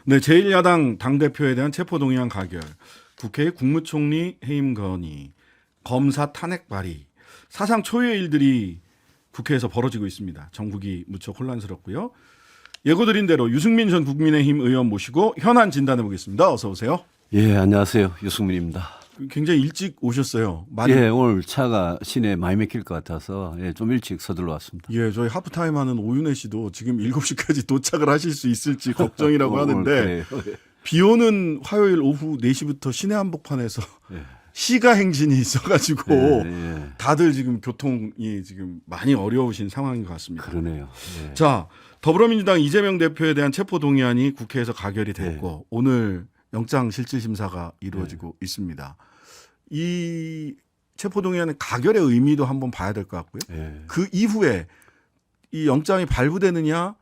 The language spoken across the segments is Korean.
네, 제1야당 당대표에 대한 체포동의안 가결, 국회 국무총리 해임 건의, 검사 탄핵 발의, 사상 초유의 일들이 국회에서 벌어지고 있습니다. 정국이 무척 혼란스럽고요. 예고드린 대로 유승민 전 국민의힘 의원 모시고 현안 진단해 보겠습니다. 어서 오세요. 예, 안녕하세요. 유승민입니다. 굉장히 일찍 오셨어요. 많이. 예, 오늘 차가 시내에 많이 막힐 것 같아서 예, 좀 일찍 서둘러 왔습니다. 예, 저희 하프타임 하는 오윤혜 씨도 지금 7시까지 도착을 하실 수 있을지 걱정이라고 하는데 비 오는 화요일 오후 4시부터 시내 한복판에서 예. 시가 행진이 있어가지고 예. 다들 지금 교통이 지금 많이 어려우신 상황인 것 같습니다. 그러네요. 예. 자, 더불어민주당 이재명 대표에 대한 체포동의안이 국회에서 가결이 됐고 오늘 영장실질심사가 이루어지고 있습니다. 이 체포동의안의 가결의 의미도 한번 봐야 될 것 같고요. 예. 그 이후에 이 영장이 발부되느냐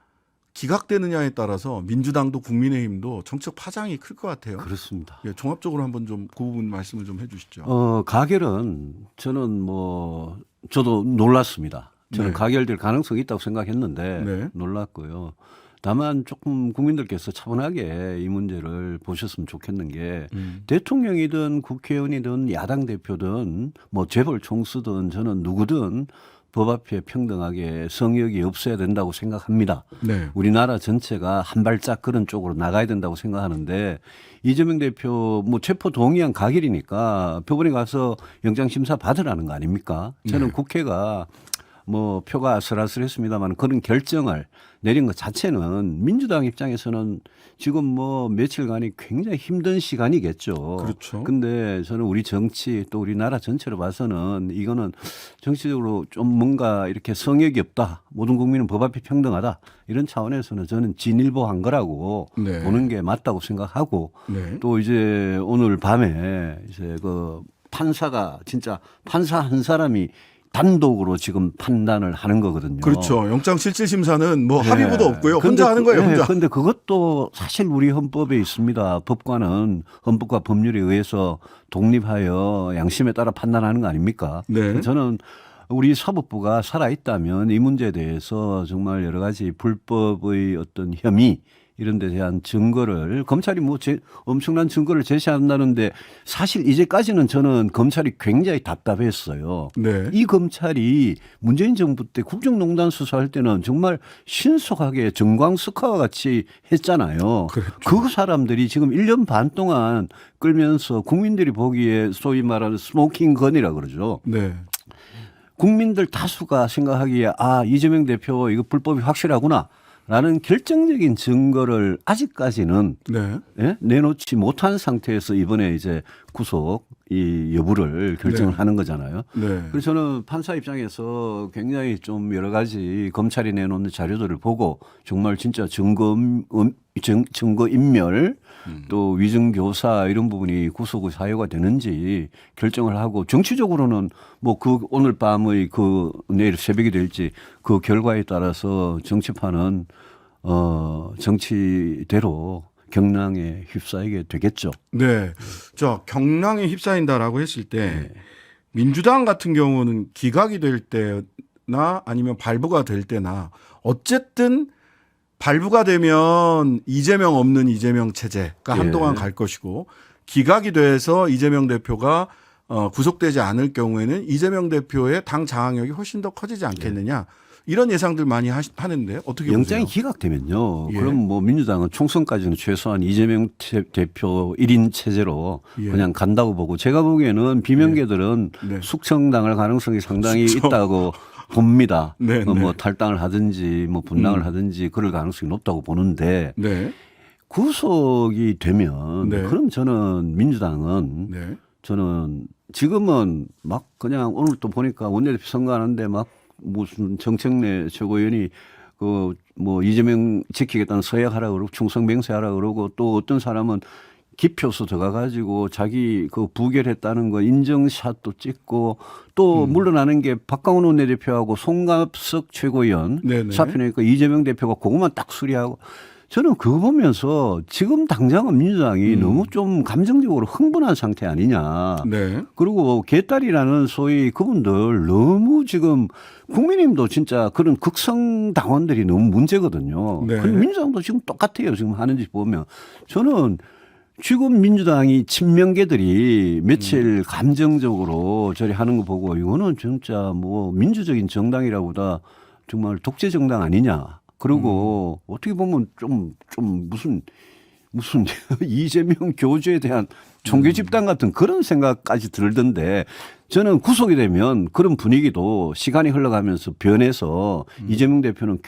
기각되느냐에 따라서 민주당도 국민의힘도 정책 파장이 클 것 같아요. 그렇습니다. 예, 종합적으로 한번 좀 그 부분 말씀을 좀 해주시죠. 가결은 저는 뭐 저도 놀랐습니다. 저는 네. 가결될 가능성이 있다고 생각했는데 네. 놀랐고요. 다만 조금 국민들께서 차분하게 이 문제를 보셨으면 좋겠는 게 대통령이든 국회의원이든 야당 대표든 뭐 재벌 총수든 저는 누구든 법 앞에 평등하게 성역이 없어야 된다고 생각합니다. 네. 우리나라 전체가 한 발짝 그런 쪽으로 나가야 된다고 생각하는데 이재명 대표 뭐 체포 동의안 가결이니까 법원에 가서 영장 심사 받으라는 거 아닙니까? 저는 네. 국회가 뭐 표가 아슬아슬했습니다만 그런 결정을 내린 것 자체는 민주당 입장에서는 지금 뭐 며칠간이 굉장히 힘든 시간이겠죠. 그렇죠. 근데 저는 우리 정치 또 우리나라 전체로 봐서는 이거는 정치적으로 좀 뭔가 이렇게 성역이 없다. 모든 국민은 법 앞에 평등하다. 이런 차원에서는 저는 진일보한 거라고 네. 보는 게 맞다고 생각하고 네. 또 이제 오늘 밤에 이제 그 판사가 진짜 판사 한 사람이 단독으로 지금 판단을 하는 거거든요. 그렇죠. 영장실질심사는 뭐 네. 합의부도 없고요. 혼자 근데 하는 거예요. 혼자. 그런데 그것도 사실 우리 헌법에 있습니다. 법관은 헌법과 법률에 의해서 독립하여 양심에 따라 판단하는 거 아닙니까? 네. 저는 우리 사법부가 살아있다면 이 문제에 대해서 정말 여러 가지 불법의 어떤 혐의 이런 데 대한 증거를 검찰이 뭐 엄청난 증거를 제시한다는데 사실 이제까지는 저는 검찰이 굉장히 답답했어요. 네. 이 검찰이 문재인 정부 때 국정농단 수사할 때는 정말 신속하게 정광석화와 같이 했잖아요. 그렇죠. 그 사람들이 지금 1년 반 동안 끌면서 국민들이 보기에 소위 말하는 스모킹 건이라 그러죠. 네. 국민들 다수가 생각하기에 아 이재명 대표 이거 불법이 확실하구나. 라는 결정적인 증거를 아직까지는 네. 예? 내놓지 못한 상태에서 이번에 이제 구속 이 여부를 결정을 네. 하는 거잖아요. 네. 그래서 저는 판사 입장에서 굉장히 좀 여러 가지 검찰이 내놓는 자료들을 보고 정말 진짜 증거 인멸 또 위증 교사 이런 부분이 구속 사유가 되는지 결정을 하고 정치적으로는 뭐 그 오늘 밤의 그 내일 새벽이 될지 그 결과에 따라서 정치판은 정치대로 경랑에 휩싸이게 되겠죠. 네. 저 경랑에 휩싸인다라고 했을 때 민주당 같은 경우는 기각이 될 때나 아니면 발부가 될 때나 어쨌든 발부가 되면 이재명 없는 이재명 체제가 한동안 갈 것이고 기각이 돼서 이재명 대표가 구속되지 않을 경우에는 이재명 대표의 당 장악력이 훨씬 더 커지지 않겠느냐. 이런 예상들 많이 하는데 어떻게 영장이 보세요? 기각되면요. 예. 그럼 뭐 민주당은 총선까지는 최소한 이재명 대표 1인 체제로 예. 그냥 간다고 보고 제가 보기에는 비명계들은 네. 숙청당할 가능성이 상당히 숙청. 있다고 봅니다. 네, 뭐 네. 탈당을 하든지 뭐 분당을 하든지 그럴 가능성이 높다고 보는데 네. 구속이 되면 네. 그럼 저는 민주당은 네. 저는 지금은 막 그냥 오늘 또 보니까 원내대표 선거하는데 막 무슨 정책내 최고위원이 그 뭐 이재명 지키겠다는 서약하라 그러고 충성 맹세하라 그러고 또 어떤 사람은 기표수 들어가가지고 자기 그 부결했다는 거 인정샷도 찍고 또 물러나는 게 박강원 원내대표하고 송갑석 최고위원 네네. 사표 내니까 이재명 대표가 그것만 딱 수리하고 저는 그거 보면서 지금 당장은 민주당이 너무 좀 감정적으로 흥분한 상태 아니냐. 네. 그리고 개딸이라는 소위 그분들 너무 지금 국민의힘도 진짜 그런 극성 당원들이 너무 문제거든요. 네. 근데 민주당도 지금 똑같아요. 지금 하는 짓 보면. 저는 지금 민주당이 친명계들이 며칠 감정적으로 저리 하는 거 보고 이거는 진짜 뭐 민주적인 정당이라보다 정말 독재 정당 아니냐. 그리고 어떻게 보면 좀 무슨 이재명 교주에 대한 종교 집단 같은 그런 생각까지 들던데 저는 구속이 되면 그런 분위기도 시간이 흘러가면서 변해서 이재명 대표는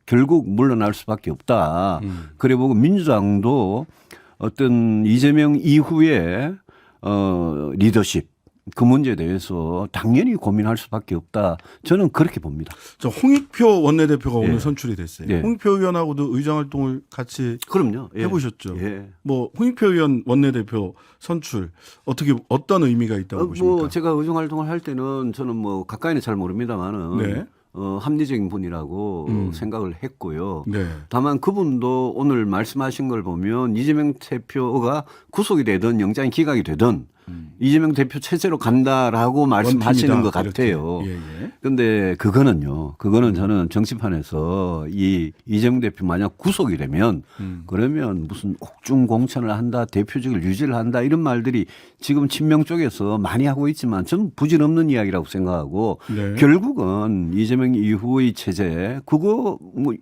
결국 물러날 수밖에 없다. 그래 보고 민주당도 어떤 이재명 이후에 리더십 그 문제에 대해서 당연히 고민할 수밖에 없다. 저는 그렇게 봅니다. 저 홍익표 원내대표가 예. 오늘 선출이 됐어요. 예. 홍익표 의원하고도 의정 활동을 같이 그럼요. 예. 해보셨죠. 예. 뭐 홍익표 의원 원내대표 선출 어떤 의미가 있다고 보십니까? 뭐 제가 의정 활동을 할 때는 저는 뭐 가까이는 잘 모릅니다만은 네. 합리적인 분이라고 생각을 했고요. 네. 다만 그분도 오늘 말씀하신 걸 보면 이재명 대표가 구속이 되든 영장이 기각이 되든 이재명 대표 체제로 간다라고 말씀하시는 것 같아요. 그런데 그거는 저는 정치판에서 이 이재명 대표 만약 구속이 되면 그러면 무슨 옥중 공천을 한다, 대표직을 유지를 한다 이런 말들이 지금 친명 쪽에서 많이 하고 있지만 저는 부질없는 이야기라고 생각하고 네. 결국은 이재명 이후의 체제 그거 뭐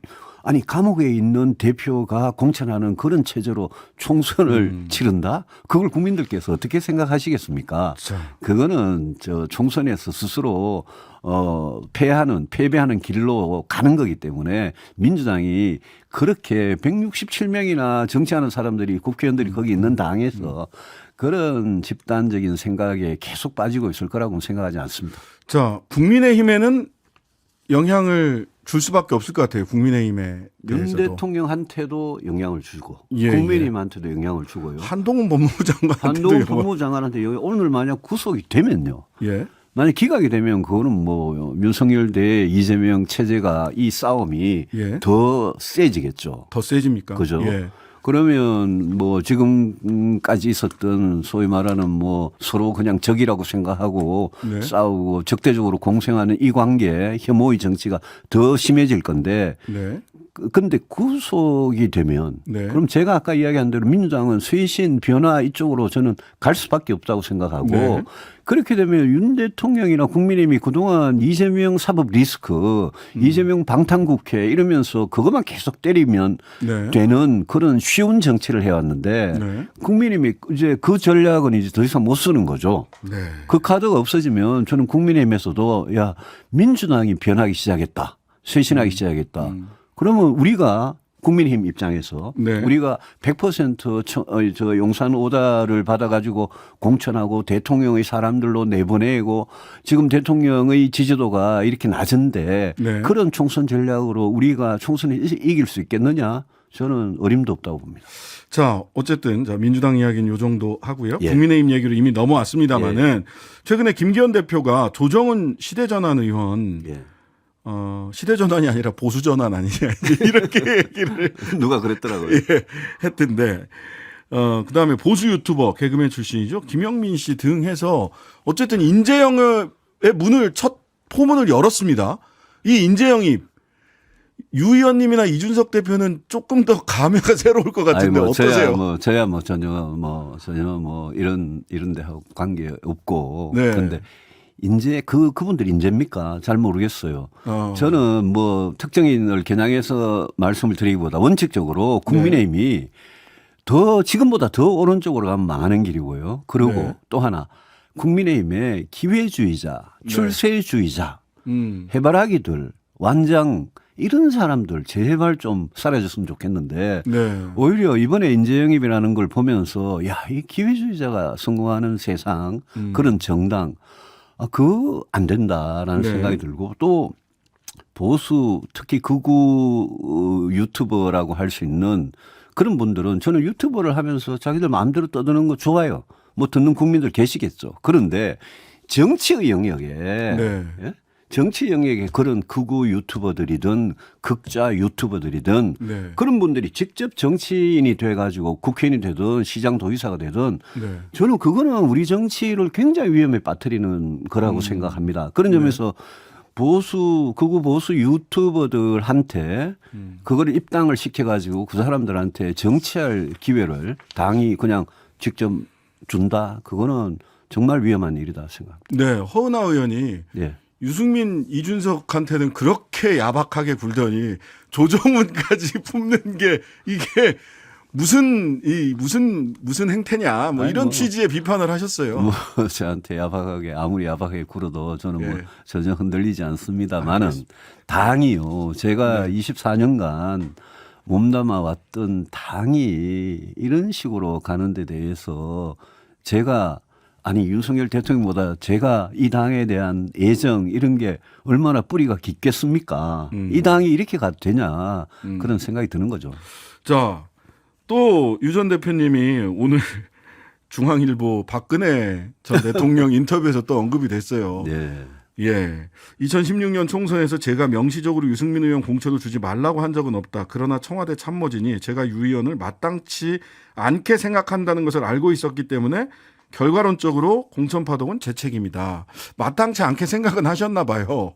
아니 감옥에 있는 대표가 공천하는 그런 체제로 총선을 치른다? 그걸 국민들께서 어떻게 생각하시겠습니까? 자. 그거는 저 총선에서 스스로 패배하는 길로 가는 거기 때문에 민주당이 그렇게 167명이나 정치하는 사람들이 국회의원들이 거기 있는 당에서 그런 집단적인 생각에 계속 빠지고 있을 거라고는 생각하지 않습니다. 자, 국민의힘에는 영향을 줄 수밖에 없을 것 같아요. 국민의힘에 윤 대해서도. 대통령한테도 영향을 주고 예, 국민의힘한테도 영향을 주고요. 한동훈 법무부 장관한테도 한동훈 법무부 장관한테 여기 오늘 만약 구속이 되면요. 예. 만약 기각이 되면 그거는 뭐 윤석열 대 이재명 체제가 이 싸움이 예. 더 세지겠죠. 더 세집니까? 그죠? 예. 그러면 뭐 지금까지 있었던 소위 말하는 뭐 서로 그냥 적이라고 생각하고 네. 싸우고 적대적으로 공생하는 이 관계 혐오의 정치가 더 심해질 건데 네. 근데 구속이 되면 네. 그럼 제가 아까 이야기한 대로 민주당은 쇄신 변화 이쪽으로 저는 갈 수밖에 없다고 생각하고 네. 그렇게 되면 윤 대통령이나 국민의힘이 그동안 이재명 사법 리스크, 이재명 방탄국회 이러면서 그것만 계속 때리면 네. 되는 그런 쉬운 정치를 해왔는데 네. 국민의힘이 이제 그 전략은 이제 더 이상 못 쓰는 거죠. 네. 그 카드가 없어지면 저는 국민의힘에서도 야 민주당이 변하기 시작했다. 쇄신하기 시작했다. 그러면 우리가 국민의힘 입장에서 네. 우리가 100% 저 용산 오다를 받아가지고 공천하고 대통령의 사람들로 내보내고 지금 대통령의 지지도가 이렇게 낮은데 네. 그런 총선 전략으로 우리가 총선에 이길 수 있겠느냐? 저는 어림도 없다고 봅니다. 자, 어쨌든 자, 민주당 이야기는 요 정도 하고요. 예. 국민의힘 얘기로 이미 넘어왔습니다만은 최근에 김기현 대표가 조정은 시대전환 의원 예. 시대전환이 아니라 보수전환 아니냐 이렇게 얘기를 누가 그랬더라고요. 예, 했던데 그다음에 보수 유튜버 개그맨 출신이죠. 김영민 씨 등 해서 어쨌든 인재영입의 첫 포문을 열었습니다. 이 인재영입 유 의원님이나 이준석 대표는 조금 더 감회가 새로울 것 같은데 어떠세요? 저야 전혀 이런 데하고 관계 없고. 네. 그런데 인재 그분들 인재입니까? 잘 모르겠어요. 저는 뭐 특정인을 겨냥해서 말씀을 드리기보다 원칙적으로 국민의힘이 지금보다 더 오른쪽으로 가면 망하는 길이고요. 그리고 네. 또 하나 국민의힘의 기회주의자, 출세주의자, 해바라기들, 완장 이런 사람들 제발 좀 사라졌으면 좋겠는데 네. 오히려 이번에 인재영입이라는 걸 보면서 야, 이 기회주의자가 성공하는 세상 그런 정당 그거 안 된다라는 네. 생각이 들고 또 보수 특히 극우 유튜버라고 할 수 있는 그런 분들은 저는 유튜버를 하면서 자기들 마음대로 떠드는 거 좋아요. 뭐 듣는 국민들 계시겠죠. 그런데 정치의 영역에 네. 예? 정치 영역에 그런 극우 유튜버들이든 극자 유튜버들이든 네. 그런 분들이 직접 정치인이 돼가지고 국회의원이 되든 시장 도의사가 되든 네. 저는 그거는 우리 정치를 굉장히 위험에 빠뜨리는 거라고 생각합니다. 그런 점에서 극우 보수 유튜버들한테 그거를 입당을 시켜가지고 그 사람들한테 정치할 기회를 당이 그냥 직접 준다. 그거는 정말 위험한 일이다 생각합니다. 네, 허은하 의원이 예. 유승민, 이준석한테는 그렇게 야박하게 굴더니 조정훈까지 품는 게 이게 무슨 행태냐 뭐 아니, 이런 뭐. 취지의 비판을 하셨어요. 뭐 저한테 야박하게 아무리 야박하게 굴어도 저는 뭐 예. 전혀 흔들리지 않습니다만은 당이요. 제가 24년간 몸담아 왔던 당이 이런 식으로 가는 데 대해서 제가 아니 윤석열 대통령보다 제가 이 당에 대한 애정 이런 게 얼마나 뿌리가 깊겠습니까? 이 당이 이렇게 가도 되냐 그런 생각이 드는 거죠. 자, 또 유 전 대표님이 오늘 중앙일보 박근혜 전 대통령 인터뷰에서 또 언급이 됐어요. 네. 예. 2016년 총선에서 제가 명시적으로 유승민 의원 공천을 주지 말라고 한 적은 없다. 그러나 청와대 참모진이 제가 유 의원을 마땅치 않게 생각한다는 것을 알고 있었기 때문에 결과론적으로 공천 파동은 제 책임이다. 마땅치 않게 생각은 하셨나 봐요.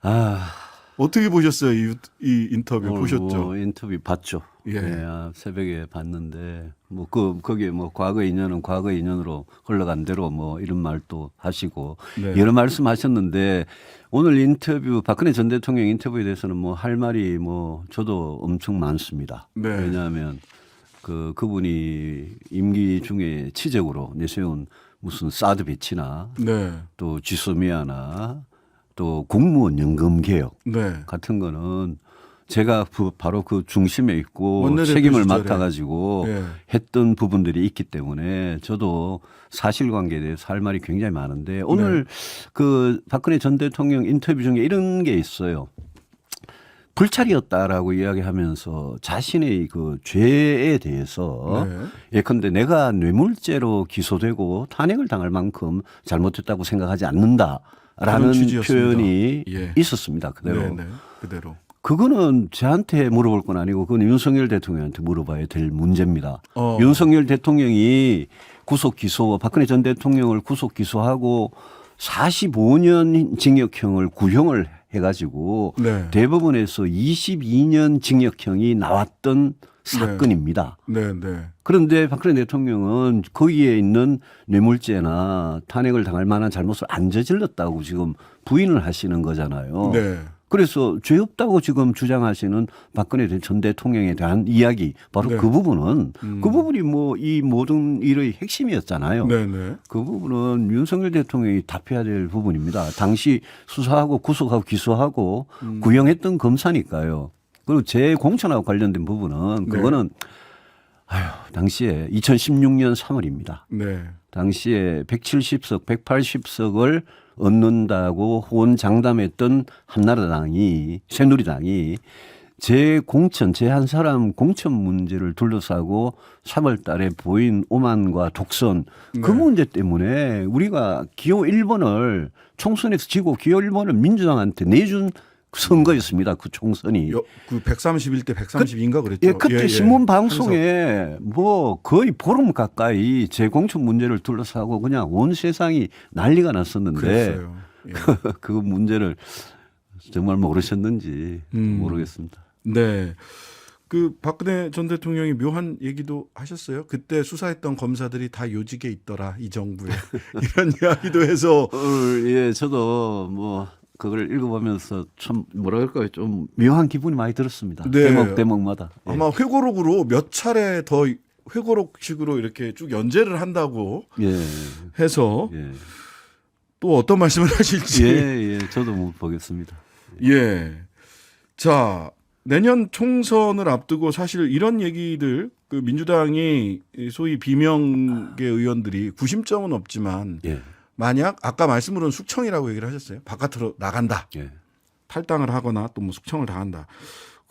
아, 어떻게 보셨어요? 이 인터뷰 오늘 보셨죠? 뭐 인터뷰 봤죠. 예. 새벽에 봤는데 뭐 거기에 뭐 과거 인연은 과거 인연으로 흘러간 대로 뭐 이런 말도 하시고 네. 여러 말씀하셨는데 오늘 인터뷰 박근혜 전 대통령 인터뷰에 대해서는 뭐 할 말이 뭐 저도 엄청 많습니다. 네. 왜냐하면 그분이 임기 중에 치적으로 내세운 무슨 사드 배치나 네. 또 지소미아나 또 공무원 연금 개혁 네. 같은 거는 제가 바로 그 중심에 있고 원내대표 책임을 시절에. 맡아가지고 예. 했던 부분들이 있기 때문에 저도 사실관계에 대해서 할 말이 굉장히 많은데 오늘 그 박근혜 전 대통령 인터뷰 중에 이런 게 있어요. 불찰이었다라고 이야기하면서 자신의 그 죄에 대해서 네. 예컨대 내가 뇌물죄로 기소되고 탄핵을 당할 만큼 잘못했다고 생각하지 않는다라는 그런 취지였습니다. 표현이 예. 있었습니다. 그대로. 네, 네. 그대로. 그거는 저한테 물어볼 건 아니고 그건 윤석열 대통령한테 물어봐야 될 문제입니다. 어. 윤석열 대통령이 구속 기소, 박근혜 전 대통령을 구속 기소하고 45년 징역형을 구형을 해가지고 네. 대법원에서 22년 징역형이 나왔던 사건입니다. 네, 네. 그런데 박근혜 대통령은 거기에 있는 뇌물죄나 탄핵을 당할 만한 잘못을 안 저질렀다고 지금 부인을 하시는 거잖아요. 네. 그래서 죄 없다고 지금 주장하시는 박근혜 전 대통령에 대한 이야기 바로 네. 그 부분은 그 부분이 뭐 이 모든 일의 핵심이었잖아요. 네, 네. 그 부분은 윤석열 대통령이 답해야 될 부분입니다. 당시 수사하고 구속하고 기소하고 구형했던 검사니까요. 그리고 제 공천하고 관련된 부분은 그거는 당시에 2016년 3월입니다. 네. 당시에 170석, 180석을 얻는다고 호언장담했던 한나라당이 새누리당이 제 한 사람 공천 문제를 둘러싸고 3월 달에 보인 오만과 독선 그 네. 문제 때문에 우리가 기호 1번을 총선에서 지고 기호 1번을 민주당한테 내준 선거였습니다. 그 총선이. 그 131대 130인가 그랬죠. 예, 그때 신문 방송에 뭐 거의 보름 가까이 제 공천 문제를 둘러싸고 그냥 온 세상이 난리가 났었는데 그랬어요. 예. 그 문제를 정말 모르셨는지 모르겠습니다. 네. 그 박근혜 전 대통령이 묘한 얘기도 하셨어요. 그때 수사했던 검사들이 다 요직에 있더라 이 정부에 이런 이야기도 해서 예, 저도 뭐 그걸 읽어보면서 참 뭐라 그럴까요? 좀 묘한 기분이 많이 들었습니다. 네. 대목마다. 예. 아마 회고록으로 몇 차례 더 회고록식으로 이렇게 쭉 연재를 한다고 예. 해서 예. 또 어떤 말씀을 하실지. 예, 저도 뭐 보겠습니다. 예. 자, 내년 총선을 앞두고 사실 이런 얘기들 그 민주당이 소위 비명계 의원들이 구심점은 없지만 예. 만약 아까 말씀으로는 숙청이라고 얘기를 하셨어요. 바깥으로 나간다. 예. 탈당을 하거나 또 뭐 숙청을 당한다.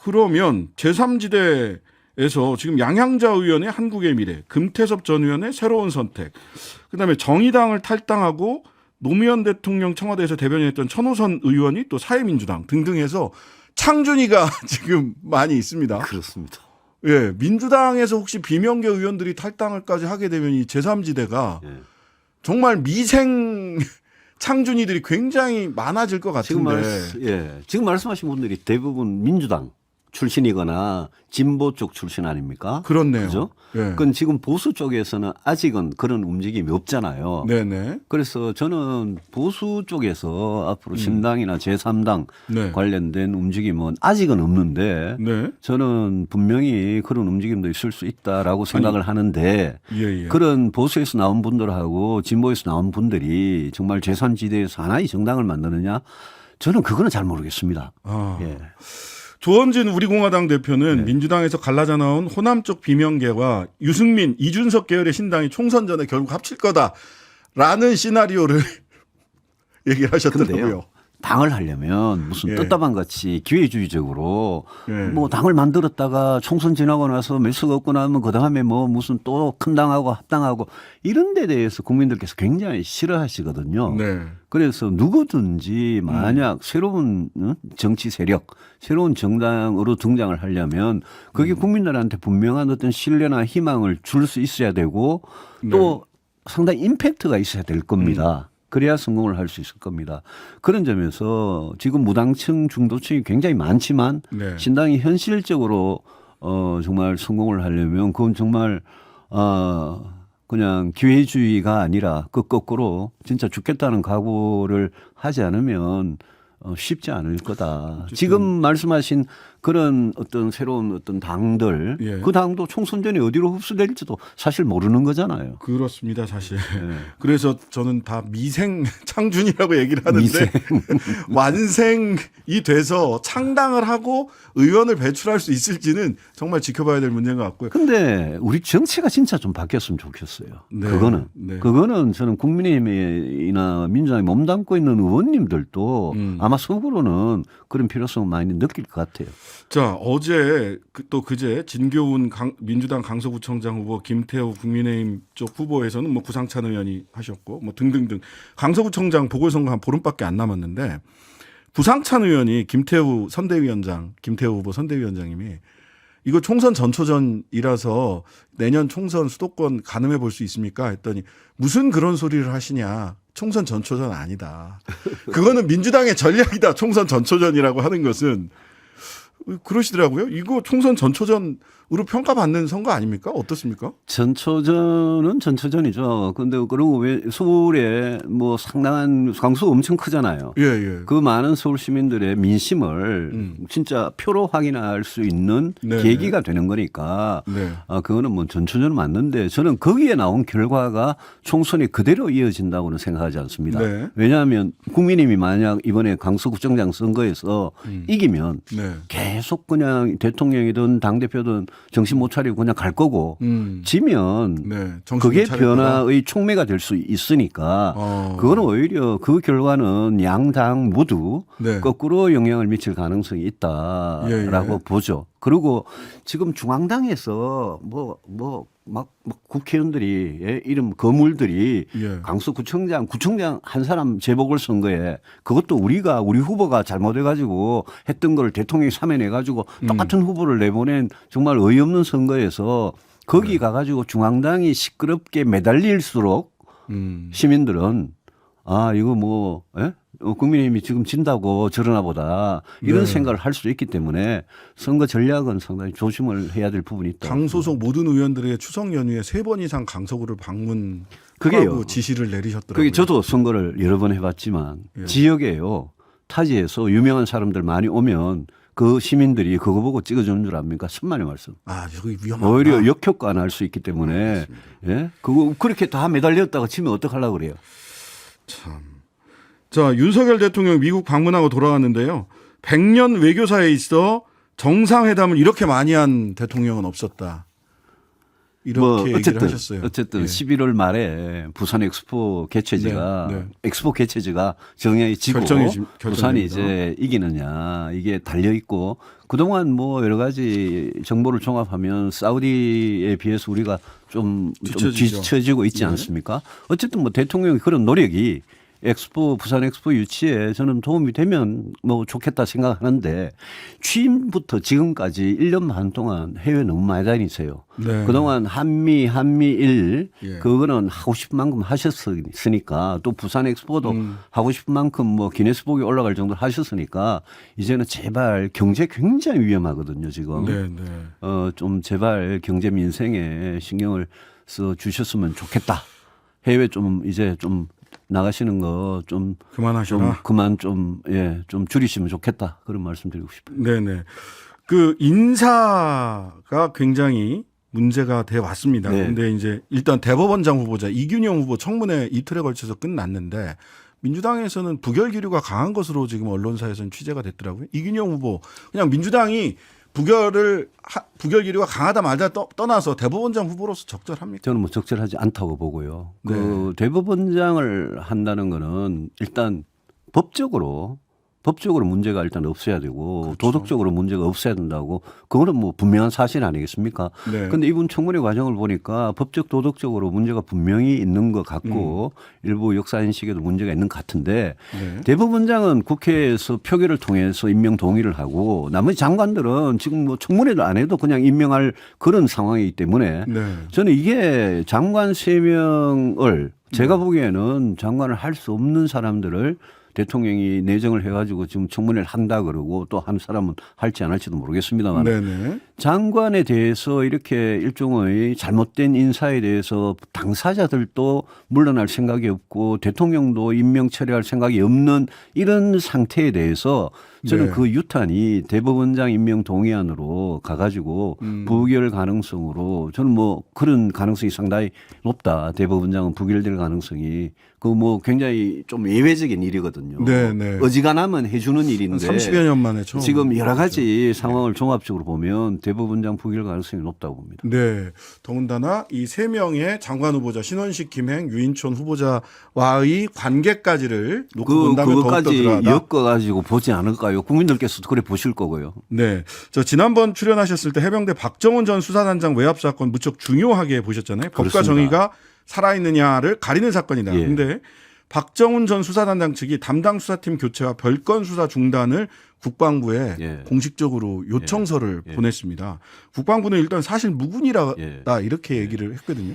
그러면 제3지대에서 지금 양향자 의원의 한국의 미래, 금태섭 전 의원의 새로운 선택, 그다음에 정의당을 탈당하고 노무현 대통령 청와대에서 대변인했던 천호선 의원이 또 사회민주당 등등 해서 창준이가 지금 많이 있습니다. 그렇습니다. 예, 민주당에서 혹시 비명계 의원들이 탈당을까지 하게 되면 이 제3지대가 예. 정말 미생 창준이들이 굉장히 많아질 것 같은데. 지금 말씀하신 분들이 대부분 민주당 출신이거나 진보 쪽 출신 아닙니까? 그렇네요. 그죠? 예. 그건 지금 보수 쪽에서는 아직은 그런 움직임이 없잖아요. 네네. 그래서 저는 보수 쪽에서 앞으로 신당이나 제3당 네. 관련된 움직임은 아직은 없는데 네. 저는 분명히 그런 움직임도 있을 수 있다라고 생각을 하는데 예, 예. 그런 보수에서 나온 분들하고 진보에서 나온 분들이 정말 제3지대에서 하나의 정당을 만드느냐 저는 그거는 잘 모르겠습니다. 아. 예. 조원진 우리공화당 대표는 민주당에서 갈라져 나온 호남 쪽 비명계와 유승민, 이준석 계열의 신당이 총선 전에 결국 합칠 거다라는 시나리오를 얘기를 하셨더라고요. 근데요. 당을 하려면 무슨 예. 떴다방 같이 기회주의적으로 예. 뭐 당을 만들었다가 총선 지나고 나서 몇 수가 없고 나면 그 다음에 뭐 무슨 또 큰 당하고 합당하고 이런 데 대해서 국민들께서 굉장히 싫어하시거든요. 네. 그래서 누구든지 만약 새로운 정치 세력, 새로운 정당으로 등장을 하려면 그게 국민들한테 분명한 어떤 신뢰나 희망을 줄 수 있어야 되고 또 상당히 임팩트가 있어야 될 겁니다. 그래야 성공을 할 수 있을 겁니다. 그런 점에서 지금 무당층, 중도층이 굉장히 많지만 네. 신당이 현실적으로 정말 성공을 하려면 그건 정말 그냥 기회주의가 아니라 그 거꾸로 진짜 죽겠다는 각오를 하지 않으면 쉽지 않을 거다. 지금 말씀하신 그런 어떤 새로운 어떤 당들 예. 그 당도 총선 전에 어디로 흡수될지도 사실 모르는 거잖아요. 그렇습니다, 사실. 네. 그래서 저는 다 미생 창준이라고 얘기를 하는데 미생. 완생이 돼서 창당을 하고 의원을 배출할 수 있을지는 정말 지켜봐야 될 문제인 것 같고요. 근데 우리 정치가 진짜 좀 바뀌었으면 좋겠어요. 네. 그거는. 그거는 저는 국민의힘이나 민주당이 몸담고 있는 의원님들도 아마 속으로는 그런 필요성을 많이 느낄 것 같아요. 자, 어제 또 그제 진교훈 민주당 강서구청장 후보 김태우 국민의힘 쪽 후보에서는 뭐 구상찬 의원이 하셨고 뭐 등등등 강서구청장 보궐선거 한 보름밖에 안 남았는데 구상찬 의원이 김태우 후보 선대위원장님이 이거 총선 전초전이라서 내년 총선 수도권 가늠해 볼 수 있습니까? 했더니 무슨 그런 소리를 하시냐. 총선 전초전 아니다. 그거는 민주당의 전략이다. 총선 전초전이라고 하는 것은. 그러시더라고요. 이거 총선 전초전으로 평가받는 선거 아닙니까? 어떻습니까? 전초전은 전초전이죠. 근데 그리고 왜 서울에 뭐 상당한 강수가 엄청 크잖아요. 예, 예. 그 많은 서울 시민들의 민심을 진짜 표로 확인할 수 있는 네. 계기가 되는 거니까 네. 그거는 뭐 전초전은 맞는데 저는 거기에 나온 결과가 총선이 그대로 이어진다고는 생각하지 않습니다. 네. 왜냐하면 국민의힘이 만약 이번에 강서구청장 선거에서 이기면 네. 계속 그냥 대통령이든 당대표든 정신 못 차리고 그냥 갈 거고 지면 네. 정신 그게 못 차릴 거다. 변화의 촉매가 될 수 있으니까 그거는 오히려 그 결과는 양당 모두 네. 거꾸로 영향을 미칠 가능성이 있다라고 예, 예. 보죠. 그리고 지금 중앙당에서 막 국회의원들이 이름 거물들이 예. 강서구청장 한 사람 재보궐 선거에 그것도 우리 후보가 잘못해가지고 했던 걸 대통령이 사면해가지고 똑같은 후보를 내보낸 정말 어이없는 선거에서 거기 가가지고 중앙당이 시끄럽게 매달릴수록 시민들은 이거 국민의힘이 지금 진다고 저러나 보다 이런 네. 생각을 할 수 있기 때문에 선거 전략은 상당히 조심을 해야 될 부분이 있다. 당 소속 모든 의원들의 추석 연휴에 3번 이상 강서구를 방문하고 그게요. 지시를 내리셨더라고요. 그게 저도 선거를 여러 번 해봤지만 예. 지역에요. 타지에서 유명한 사람들 많이 오면 그 시민들이 그거 보고 찍어주는 줄 압니까? 천만의 말씀. 저기 위험하다. 오히려 역효과 날 수 있기 때문에 그거 그렇게 다 매달렸다가 치면 어떡하려고 그래요. 참. 자, 윤석열 대통령 미국 방문하고 돌아왔는데요. 100년 외교사에 있어 정상회담을 이렇게 많이 한 대통령은 없었다. 이렇게 얘기를 하셨어요. 어쨌든 예. 11월 말에 부산 엑스포 개최지가 네, 네. 엑스포 개최지가 정해지고 부산이 결정입니다. 이제 이기느냐 이게 달려 있고 그동안 뭐 여러 가지 정보를 종합하면 사우디에 비해서 우리가 좀 뒤처지죠. 뒤처지고 있지 않습니까? 어쨌든 뭐 대통령의 그런 노력이 엑스포 부산 엑스포 유치에 저는 도움이 되면 뭐 좋겠다 생각하는데 취임부터 지금까지 1년 반 동안 해외 너무 많이 다니세요. 네. 그동안 한미일 예. 그거는 하고 싶은 만큼 하셨으니까 또 부산 엑스포도 하고 싶은 만큼 뭐 기네스북에 올라갈 정도로 하셨으니까 이제는 제발 경제 굉장히 위험하거든요 지금. 네, 네. 좀 제발 경제 민생에 신경을 써 주셨으면 좋겠다. 해외 좀 이제 좀 나가시는 거 좀 그만하셔라. 그만 좀 줄이시면 좋겠다. 그런 말씀드리고 싶어요. 네네. 그 인사가 굉장히 문제가 돼 왔습니다. 네. 근데 이제 일단 대법원장 후보자 이균영 후보 청문회 이틀에 걸쳐서 끝났는데 민주당에서는 부결 기류가 강한 것으로 지금 언론사에서는 취재가 됐더라고요. 이균영 후보 그냥 민주당이 부결 기류가 강하다 말다 떠나서 대법원장 후보로서 적절합니까? 저는 뭐 적절하지 않다고 보고요. 네. 그 대법원장을 한다는 거는 일단 법적으로 문제가 일단 없어야 되고 그렇죠. 도덕적으로 문제가 없어야 된다고 그거는 뭐 분명한 사실 아니겠습니까? 네. 그런데 이분 청문회 과정을 보니까 법적 도덕적으로 문제가 분명히 있는 것 같고 일부 역사 인식에도 문제가 있는 것 같은데 네. 대법원장은 국회에서 표결을 통해서 임명 동의를 하고 나머지 장관들은 지금 뭐 청문회를 안 해도 그냥 임명할 그런 상황이기 때문에 네. 저는 이게 장관 3명을 제가 보기에는 장관을 할 수 없는 사람들을 대통령이 내정을 해가지고 지금 청문회를 한다 그러고 또 한 사람은 할지 안 할지도 모르겠습니다만 네네. 장관에 대해서 이렇게 일종의 잘못된 인사에 대해서 당사자들도 물러날 생각이 없고 대통령도 임명 처리할 생각이 없는 이런 상태에 대해서 저는 네. 그 유탄이 대법원장 임명 동의안으로 가가지고 부결 가능성으로 저는 뭐 그런 가능성이 상당히 높다. 대법원장은 부결될 가능성이 그 뭐 굉장히 좀 예외적인 일이거든요. 네네. 어지간하면 해주는 일인데 30여 년 만에 처음. 지금 여러 가지 상황을 종합적으로 보면 대법원장 부결 가능성이 높다고 봅니다. 네. 더군다나 이 3명의 장관 후보자 신원식, 김행, 유인촌 후보자와의 관계까지를 놓고 본다면 더욱더 그것까지 드러나다. 엮어가지고 보지 않을까요? 국민들께서도 그래 보실 거고요. 네. 저 지난번 출연하셨을 때 해병대 박정훈 전 수사단장 외압 사건 무척 중요하게 보셨잖아요. 법과 그렇습니다. 정의가 살아있느냐를 가리는 사건이다. 예. 근데 박정훈 전 수사단장 측이 담당 수사팀 교체와 별건 수사 중단을 국방부에 예. 공식적으로 요청서를 예. 보냈습니다. 국방부는 일단 사실 무근이다 예. 이렇게 얘기를 했거든요.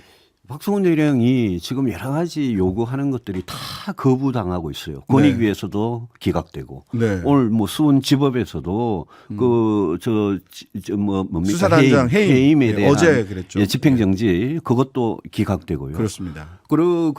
박성훈 대령이 지금 여러 가지 요구하는 것들이 다 거부당하고 있어요. 권익위에서도 기각되고 네. 오늘 뭐 수원지법에서도 뭡니까 수사단장 해임에 예, 대한 어제 그랬죠. 예, 집행정지 그것도 기각되고요. 그렇습니다. 그리고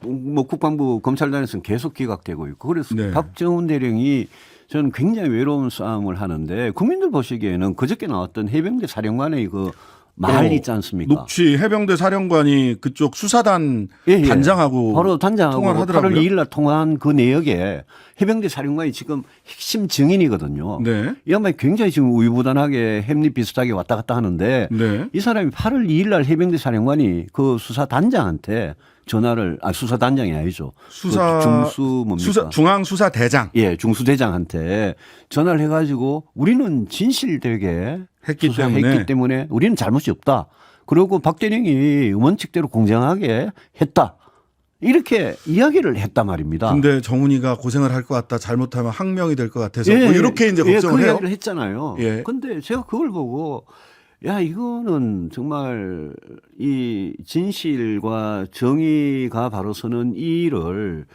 뭐 국방부 검찰단에서는 계속 기각되고 있고 그래서 네. 박정훈 대령이 저는 굉장히 외로운 싸움을 하는데 국민들 보시기에는 그저께 나왔던 해병대 사령관의 그 말 있지 않습니까? 녹취 해병대 사령관이 그쪽 수사단 예, 예. 단장하고 바로 단장하고 통화를 8월 하더라고요. 2일 날 통화한 그 내역에 해병대 사령관이 지금 핵심 증인이거든요. 네. 이 양반이 굉장히 지금 우유부단하게 햄릿 비슷하게 왔다 갔다 하는데 네. 이 사람이 8월 2일 날 해병대 사령관이 그 수사단장한테 전화를 수사단장이 아니죠. 수사 그 중수 뭡니까? 중앙수사대장 예, 중수대장한테 전화를 해가지고 우리는 진실되게 했기 수사했기 때문에 우리는 잘못이 없다. 그리고 박 대령이 원칙대로 공정하게 했다. 이렇게 이야기를 했단 말입니다. 근데 정훈이가 고생을 할 것 같다. 잘못하면 항명이 될 것 같아서 뭐 이렇게 이제 걱정을 그 해요. 이야기를 했잖아요. 예. 근데 제가 그걸 보고 야, 이거는 정말 이 진실과 정의가 바로 서는 이 일을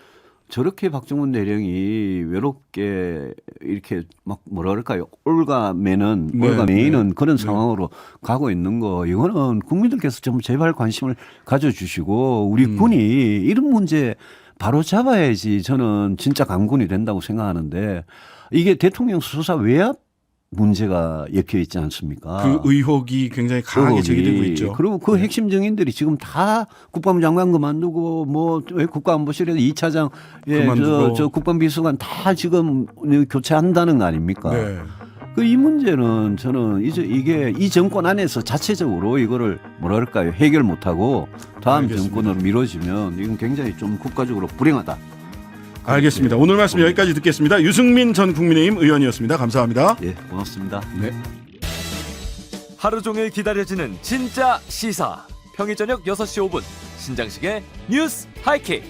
저렇게 박정훈 대령이 외롭게 이렇게 막 뭐라 그럴까요? 올가매는 그런 상황으로 가고 있는 거 이거는 국민들께서 좀 제발 관심을 가져주시고 우리 군이 이런 문제 바로 잡아야지 저는 진짜 강군이 된다고 생각하는데 이게 대통령 수사 외압 문제가 엮여 있지 않습니까? 그 의혹이 굉장히 강하게 제기되고 있죠. 그리고 그 핵심 증인들이 지금 다 국방부 장관 그만두고 뭐 국가안보실에서 2차장 그만두고. 저 국방비서관 다 지금 교체한다는 거 아닙니까? 네. 그 이 문제는 저는 이제 이게 이 정권 안에서 자체적으로 이거를 뭐라 그럴까요? 해결 못하고 다음 알겠습니다. 정권으로 미뤄지면 이건 굉장히 좀 국가적으로 불행하다. 알겠습니다. 오늘 말씀 여기까지 듣겠습니다. 유승민 전 국민의힘 의원이었습니다. 감사합니다. 예, 고맙습니다. 네. 하루 종일 기다려지는 진짜 시사. 평일 저녁 6시 5분 신장식의 뉴스 하이킥.